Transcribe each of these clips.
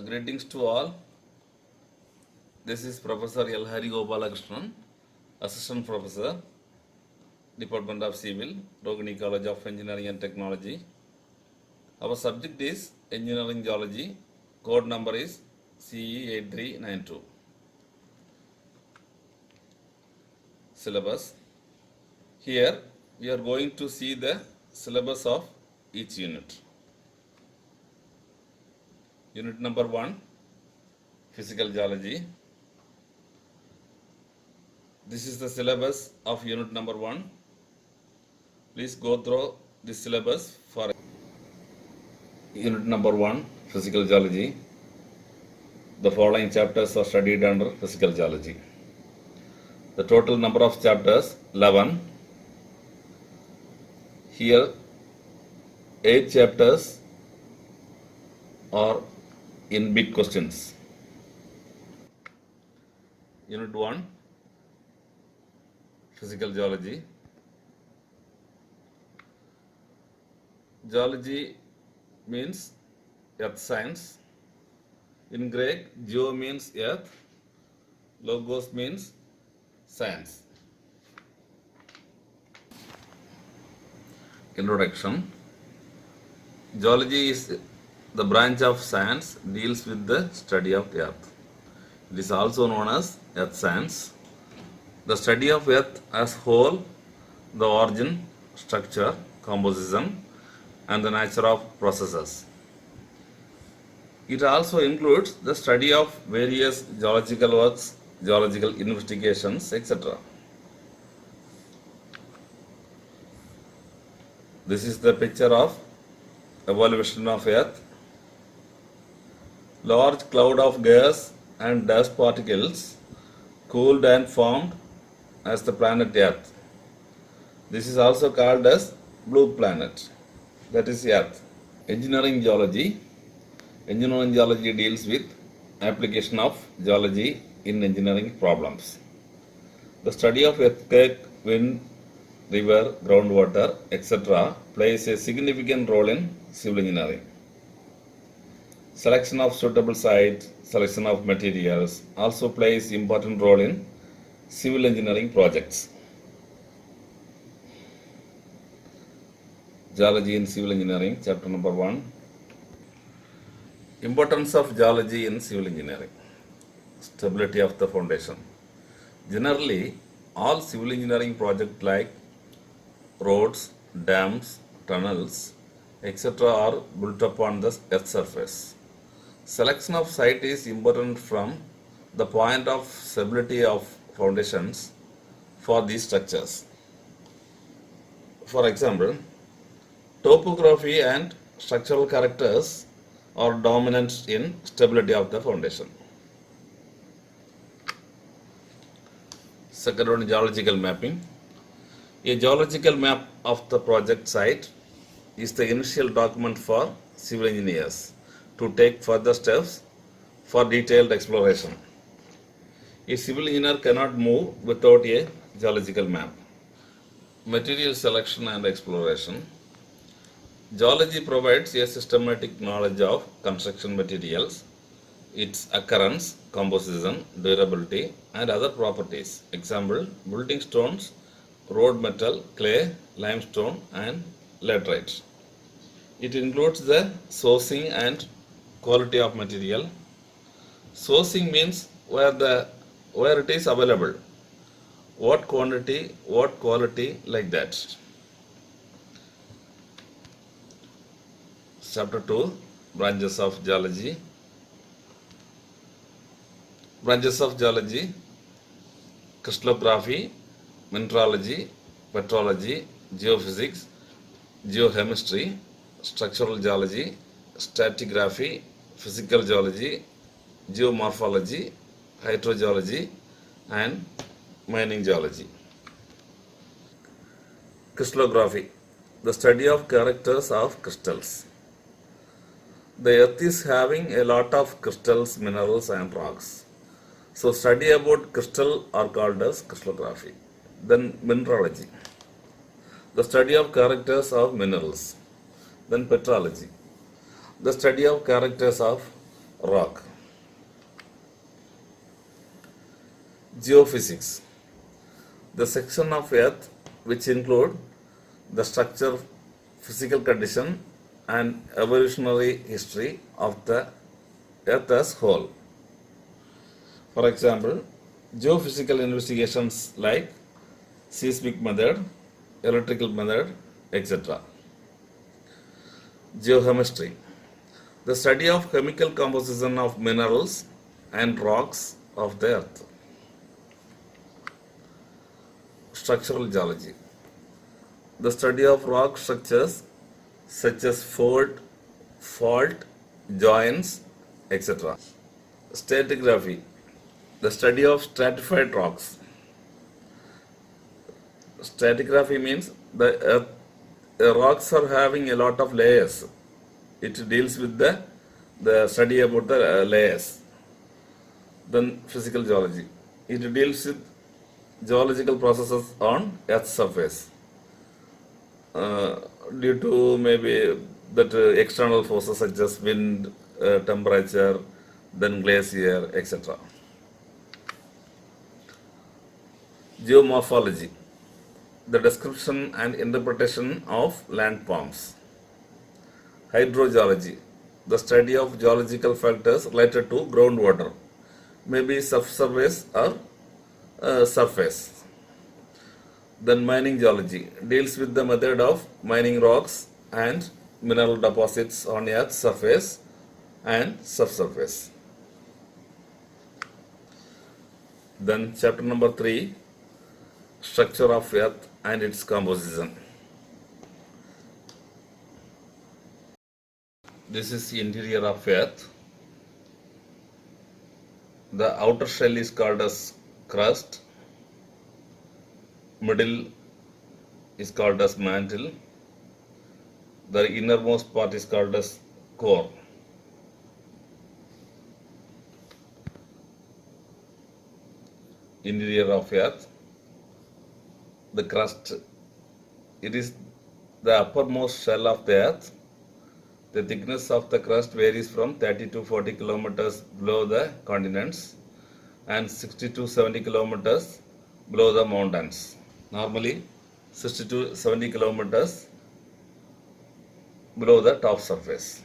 Greetings to all. This is Professor L. Hari Gopalakrishnan, Assistant Professor, Department of Civil, Rogini College of Engineering and Technology. Our subject is Engineering Geology. Code number is CE8392. Syllabus. Here we are going to see the syllabus of each unit. Unit number 1, Physical Geology. This is the syllabus of unit number 1. Please go through the syllabus for unit number 1, Physical Geology. The following chapters are studied under Physical Geology. The total number of chapters 11. Here 8 chapters are in big questions. Unit 1, Physical Geology. Geology means earth science. In Greek, geo means earth, logos means science. Introduction. Geology is the branch of science deals with the study of earth. It is also known as earth science. The study of earth as whole, the origin, structure, composition, and the nature of processes. It also includes the study of various geological works, geological investigations, etc. This is the picture of evolution of earth. Large cloud of gas and dust particles cooled and formed as the planet Earth. This is also called as blue planet, that is Earth. Engineering geology. Engineering geology deals with application of geology in engineering problems. The study of earthquake, wind, river, groundwater, etc. plays a significant role in civil engineering. Selection of suitable sites, selection of materials also plays important role in civil engineering projects. Geology in civil engineering, chapter number 1. Importance of geology in civil engineering. Stability of the foundation. Generally, all civil engineering projects like roads, dams, tunnels, etc. are built upon the earth surface. Selection of site is important from the point of stability of foundations for these structures. For example, topography and structural characters are dominant in stability of the foundation. Second one, geological mapping. A geological map of the project site is the initial document for civil engineers to take further steps for detailed exploration. A civil engineer cannot move without a geological map. Material selection and exploration. Geology provides a systematic knowledge of construction materials, its occurrence, composition, durability, and other properties. Example, building stones, road metal, clay, limestone, and laterite. It includes the sourcing and quality of material. Sourcing means where it is available, what quantity, what quality, like that. Chapter 2, Branches of Geology. Branches of Geology: crystallography, mineralogy, petrology, geophysics, geochemistry, structural geology, stratigraphy, physical geology, geomorphology, hydrogeology, and mining geology. Crystallography, the study of characters of crystals. The earth is having a lot of crystals, minerals, and rocks. So study about crystal are called as crystallography. Then mineralogy, the study of characters of minerals. Then petrology, the study of characters of rock. Geophysics, the section of Earth which include the structure, physical condition, and evolutionary history of the Earth as whole. For example, geophysical investigations like seismic method, electrical method, etc. Geochemistry, the study of chemical composition of minerals and rocks of the earth. Structural geology, the study of rock structures such as fault, joints, etc. Stratigraphy, the study of stratified rocks. Stratigraphy means the rocks are having a lot of layers. It deals with the study about the layers. Then physical geology, it deals with geological processes on Earth's surface due to maybe that external forces such as wind, temperature, then glacier, etc. Geomorphology, the description and interpretation of landforms. Hydrogeology, the study of geological factors related to groundwater, maybe subsurface or surface. Then mining geology deals with the method of mining rocks and mineral deposits on Earth's surface and subsurface. Then chapter number 3, structure of Earth and its composition. This is the interior of Earth. The outer shell is called as crust, middle is called as mantle, the innermost part is called as core. Interior of Earth, the crust, it is the uppermost shell of the Earth. The thickness of the crust varies from 30 to 40 kilometers below the continents and 60 to 70 kilometers below the mountains. Normally 60 to 70 kilometers below the top surface.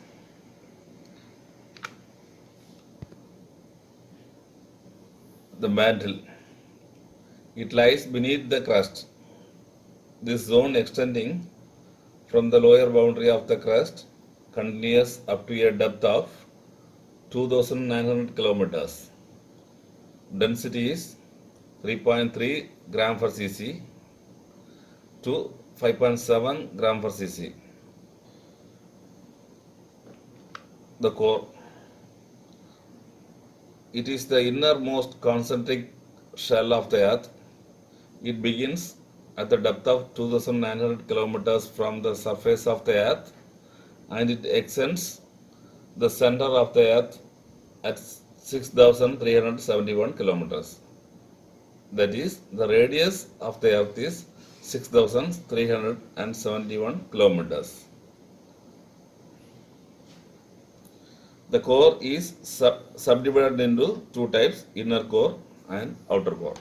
The mantle, it lies beneath the crust. This zone extending from the lower boundary of the crust continues up to a depth of 2,900 kilometers. Density is 3.3 gram per cc to 5.7 gram per cc. The core, it is the innermost concentric shell of the Earth. It begins at the depth of 2,900 kilometers from the surface of the Earth and it extends the center of the Earth at 6,371 kilometers. That is, the radius of the Earth is 6,371 kilometers. The core is subdivided into two types, inner core and outer core.